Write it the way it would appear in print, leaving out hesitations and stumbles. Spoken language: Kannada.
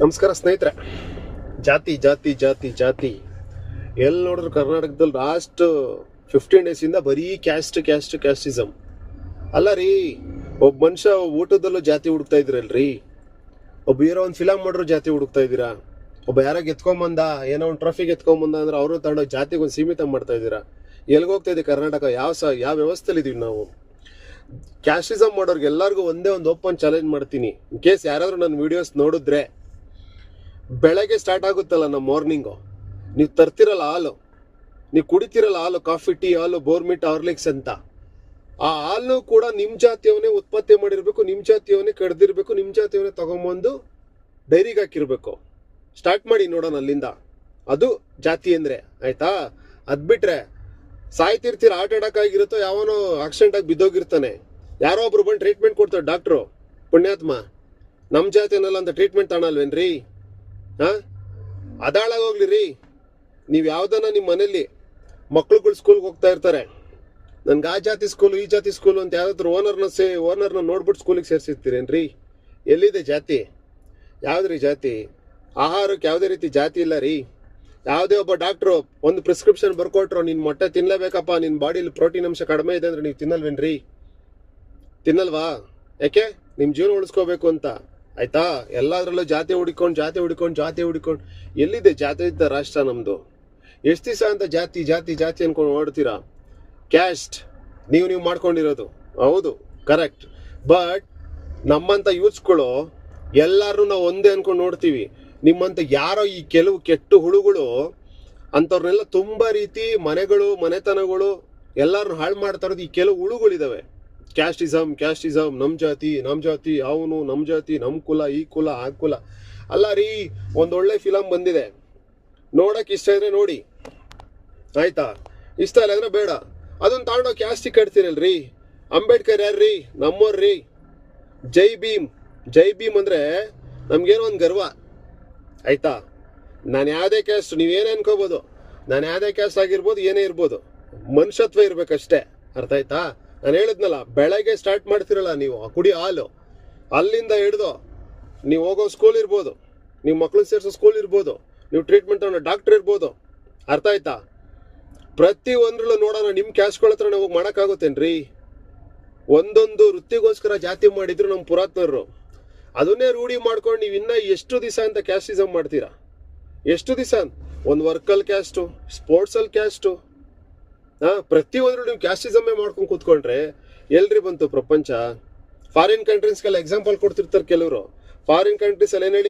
ನಮಸ್ಕಾರ ಸ್ನೇಹಿತರೆ. ಜಾತಿ ಜಾತಿ ಜಾತಿ ಜಾತಿ ಎಲ್ಲಿ ನೋಡಿದ್ರು ಕರ್ನಾಟಕದಲ್ಲಿ ಲಾಸ್ಟ್ 15 ಡೇಸಿಂದ ಬರೀ ಕ್ಯಾಸ್ಟಿಸಮ್. ಅಲ್ಲ ರೀ, ಒಬ್ಬ ಮನುಷ್ಯ ಊಟದಲ್ಲೂ ಜಾತಿ ಹುಡುಕ್ತಾ ಇದ್ರಲ್ರಿ. ಒಬ್ಬ ಹೀರೋ ಒಂದು ಫಿಲಮ್ ಮಾಡ್ರು ಜಾತಿ ಹುಡುಕ್ತಾ ಇದ್ದೀರಾ. ಒಬ್ಬ ಯಾರೋ ಗೆತ್ಕೊಂಬಂದ, ಏನೋ ಒಂದು ಟ್ರಾಫಿ ಗೆತ್ಕೊಂಬಂದ ಅಂದ್ರೆ ಅವರು ತಗೊಂಡೋಗಿ ಜಾತಿಗೆ ಒಂದು ಸೀಮಿತ ಮಾಡ್ತಾ ಇದ್ದೀರಾ. ಎಲ್ಗೋಗ್ತಾ ಇದೆ ಕರ್ನಾಟಕ? ಯಾವ ವ್ಯವಸ್ಥೆಲಿ ಇದೀವಿ ನಾವು? ಕ್ಯಾಸ್ಟಿಸಮ್ ಮಾಡೋರ್ಗೆ ಎಲ್ಲರಿಗೂ ಒಂದೇ ಒಂದು ಓಪನ್ ಚಾಲೆಂಜ್ ಮಾಡ್ತೀನಿ. ಇನ್ ಕೇಸ್ ಯಾರಾದ್ರೂ ನನ್ನ ವಿಡಿಯೋಸ್ ನೋಡಿದ್ರೆ, ಬೆಳಗ್ಗೆ ಸ್ಟಾರ್ಟ್ ಆಗುತ್ತಲ್ಲ ನಮ್ಮ ಮಾರ್ನಿಂಗು, ನೀವು ತರ್ತಿರಲ್ಲ ಹಾಲು, ನೀವು ಕುಡಿತಿರಲ್ಲ ಹಾಲು, ಕಾಫಿ, ಟೀ, ಹಾಲು, ಬೋರ್ಮಿಟ್, ಹಾರ್ಲಿಕ್ಸ್ ಅಂತ, ಆ ಹಾಲು ಕೂಡ ನಿಮ್ಮ ಜಾತಿಯವನೇ ಉತ್ಪತ್ತಿ ಮಾಡಿರ್ಬೇಕು, ನಿಮ್ಮ ಜಾತಿಯವನೇ ಕಡ್ದಿರ್ಬೇಕು, ನಿಮ್ಮ ಜಾತಿಯವನೇ ತಗೊಂಬಂದು ಡೈರಿಗೆ ಹಾಕಿರ್ಬೇಕು. ಸ್ಟಾರ್ಟ್ ಮಾಡಿ ನೋಡೋಣ ಅಲ್ಲಿಂದ. ಅದು ಜಾತಿ ಅಂದ್ರೆ, ಆಯ್ತಾ? ಅದ್ ಬಿಟ್ರೆ ಸಾಯ್ತಿರ್ತೀರ, ಹಾರ್ಟ್ ಅಟ್ಯಾಕ್ ಆಗಿರುತ್ತೋ, ಯಾವನೋ ಆಕ್ಸಿಡೆಂಟ್ ಆಗಿ ಬಿದ್ದೋಗಿರ್ತಾನೆ, ಯಾರೋ ಒಬ್ರು ಬಂದು ಟ್ರೀಟ್ಮೆಂಟ್ ಕೊಡ್ತಾರೆ ಡಾಕ್ಟ್ರು, ಪುಣ್ಯಾತ್ಮ, ನಮ್ಮ ಜಾತಿಯನ್ನಲ್ಲ ಅಂತ ಟ್ರೀಟ್ಮೆಂಟ್ ತಗೊಳಲ್ವೇನ್ರಿ? ಅದಾಳಾಗೋಗ್ಲಿ ರೀ. ನೀವು ಯಾವ್ದನ್ನ ನಿಮ್ಮ ಮನೇಲಿ ಮಕ್ಳುಗಳು ಸ್ಕೂಲ್ಗೆ ಹೋಗ್ತಾ ಇರ್ತಾರೆ, ನನ್ಗೆ ಆ ಜಾತಿ ಸ್ಕೂಲು ಈ ಜಾತಿ ಸ್ಕೂಲು ಅಂತ ಯಾವ್ದಾದ್ರು ಓನರ್ನ ನೋಡ್ಬಿಟ್ಟು ಸ್ಕೂಲಿಗೆ ಸೇರಿಸಿರ್ತೀರೇನ್ರಿ? ಎಲ್ಲಿದೆ ಜಾತಿ? ಯಾವ್ದ್ರಿ ಜಾತಿ? ಆಹಾರಕ್ಕೆ ಯಾವುದೇ ರೀತಿ ಜಾತಿ ಇಲ್ಲ ರೀ. ಯಾವುದೇ ಒಬ್ಬ ಡಾಕ್ಟ್ರು ಒಂದು ಪ್ರಿಸ್ಕ್ರಿಪ್ಷನ್ ಬರ್ಕೊಟ್ರು, ನಿನ್ನ ಮೊಟ್ಟೆ ತಿನ್ನಲೇಬೇಕಪ್ಪ, ನಿನ್ನ ಬಾಡಿಲಿ ಪ್ರೋಟೀನ್ ಅಂಶ ಕಡಿಮೆ ಇದೆ ಅಂದ್ರೆ ನೀವು ತಿನ್ನಲ್ವೇನ್ರಿ? ತಿನ್ನಲ್ವಾ? ಯಾಕೆ? ನಿಮ್ಮ ಜೀವನ ಉಳಿಸ್ಕೋಬೇಕು ಅಂತ, ಆಯ್ತಾ? ಎಲ್ಲಾದ್ರಲ್ಲೂ ಜಾತಿ ಹುಡಿಕೊಂಡು ಎಲ್ಲಿದೆ ಜಾತಿ ಇದ್ದ ರಾಷ್ಟ್ರ ನಮ್ದು? ಎಷ್ಟು ದಿವಸ ಅಂತ ಜಾತಿ ಜಾತಿ ಜಾತಿ ಅನ್ಕೊಂಡು ಓಡ್ತೀರಾ? ಕ್ಯಾಸ್ಟ್ ನೀವು ಮಾಡ್ಕೊಂಡಿರೋದು ಹೌದು, ಕರೆಕ್ಟ್. ಬಟ್ ನಮ್ಮಂತ ಯೂತ್ಸ್ಗಳು ಎಲ್ಲಾರು ನಾವು ಒಂದೇ ಅನ್ಕೊಂಡು ನೋಡ್ತೀವಿ. ನಿಮ್ಮಂತ ಯಾರೋ ಈ ಕೆಲವು ಕೆಟ್ಟು ಹುಳುಗಳು ಅಂಥವ್ರನ್ನೆಲ್ಲ ತುಂಬಾ ರೀತಿ ಮನೆತನಗಳು ಎಲ್ಲಾರನ್ನು ಹಾಳು ಮಾಡ್ತಾ ಇರೋದು ಈ ಕೆಲವು ಹುಳುಗಳಿದಾವೆ. ಕ್ಯಾಸ್ಟಿಸಮ್, ನಮ್ ಜಾತಿ, ಅವನು ನಮ್ ಜಾತಿ, ನಮ್ ಕುಲ, ಈ ಕುಲ, ಆ ಕುಲ. ಅಲ್ಲ ರೀ, ಒಂದೊಳ್ಳೆ ಫಿಲಮ್ ಬಂದಿದೆ, ನೋಡಕ್ ಇಷ್ಟ ಇದ್ರೆ ನೋಡಿ, ಆಯ್ತಾ? ಇಷ್ಟ ಇಲ್ಲ ಅಂದ್ರೆ ಬೇಡ. ಅದನ್ನ ತಗೊಂಡೋಗಿ ಕ್ಯಾಸ್ಟಿಗೆ ಕಟ್ತೀರಲ್ರಿ. ಅಂಬೇಡ್ಕರ್ ಯಾರ್ರೀ? ನಮ್ಮೋರ್ರಿ. ಜೈ ಭೀಮ್ ಅಂದ್ರೆ ನಮ್ಗೇನೋ ಒಂದು ಗರ್ವ, ಆಯ್ತಾ? ನಾನು ಯಾವುದೇ ಕ್ಯಾಸ್ಟ್, ನೀವೇನೇ ಅನ್ಕೋಬೋದು, ನಾನು ಯಾವುದೇ ಕ್ಯಾಸ್ಟ್ ಆಗಿರ್ಬೋದು, ಏನೇ ಇರ್ಬೋದು, ಮನುಷ್ಯತ್ವ ಇರ್ಬೇಕಷ್ಟೇ. ಅರ್ಥ ಆಯ್ತಾ? ನಾನು ಹೇಳಿದ್ನಲ್ಲ, ಬೆಳಗ್ಗೆ ಸ್ಟಾರ್ಟ್ ಮಾಡ್ತಿರಲ್ಲ ನೀವು ಕುಡಿ ಹಾಲು, ಅಲ್ಲಿಂದ ಹಿಡ್ದು ನೀವು ಹೋಗೋ ಸ್ಕೂಲ್ ಇರ್ಬೋದು, ನೀವು ಮಕ್ಳು ಸೇರಿಸೋ ಸ್ಕೂಲ್ ಇರ್ಬೋದು, ನೀವು ಟ್ರೀಟ್ಮೆಂಟ್ ತಗೊಂಡು ಡಾಕ್ಟರ್ ಇರ್ಬೋದು. ಅರ್ಥ ಆಯ್ತಾ? ಪ್ರತಿ ಒಂದ್ರಲ್ಲೂ ನೋಡೋಣ, ನಿಮ್ಮ ಕ್ಯಾಸ್ಟ್ಗಳ ಹತ್ರ ಹೋಗಿ ಮಾಡೋಕ್ಕಾಗುತ್ತೇನ್ರಿ? ಒಂದೊಂದು ವೃತ್ತಿಗೋಸ್ಕರ ಜಾತಿ ಮಾಡಿದ್ರು ನಮ್ಮ ಪುರಾತನರು. ಅದನ್ನೇ ರೂಢಿ ಮಾಡ್ಕೊಂಡು ನೀವು ಇನ್ನ ಎಷ್ಟು ದಿವಸ ಅಂತ ಕ್ಯಾಸ್ಟಿಸಮ್ ಮಾಡ್ತೀರಾ? ಎಷ್ಟು ದಿವಸ? ಒಂದು ವರ್ಕಲ್ ಕ್ಯಾಸ್ಟು, ಸ್ಪೋರ್ಟ್ಸಲ್ಲಿ ಕ್ಯಾಸ್ಟು, ಪ್ರತಿಯೊಂದ್ರು ನೀವು ಕ್ಯಾಸ್ಟಿಸಮ್ಮೇ ಮಾಡ್ಕೊಂಡು ಕೂತ್ಕೊಂಡ್ರೆ ಎಲ್ರಿ ಬಂತು ಪ್ರಪಂಚ? ಫಾರಿನ್ ಕಂಟ್ರೀಸ್ಗೆಲ್ಲ ಎಕ್ಸಾಂಪಲ್ ಕೊಡ್ತಿರ್ತಾರೆ ಕೆಲವರು. ಫಾರಿನ್ ಕಂಟ್ರೀಸ್ ಅಲ್ಲಿ ಏನ್ ಹೇಳಿ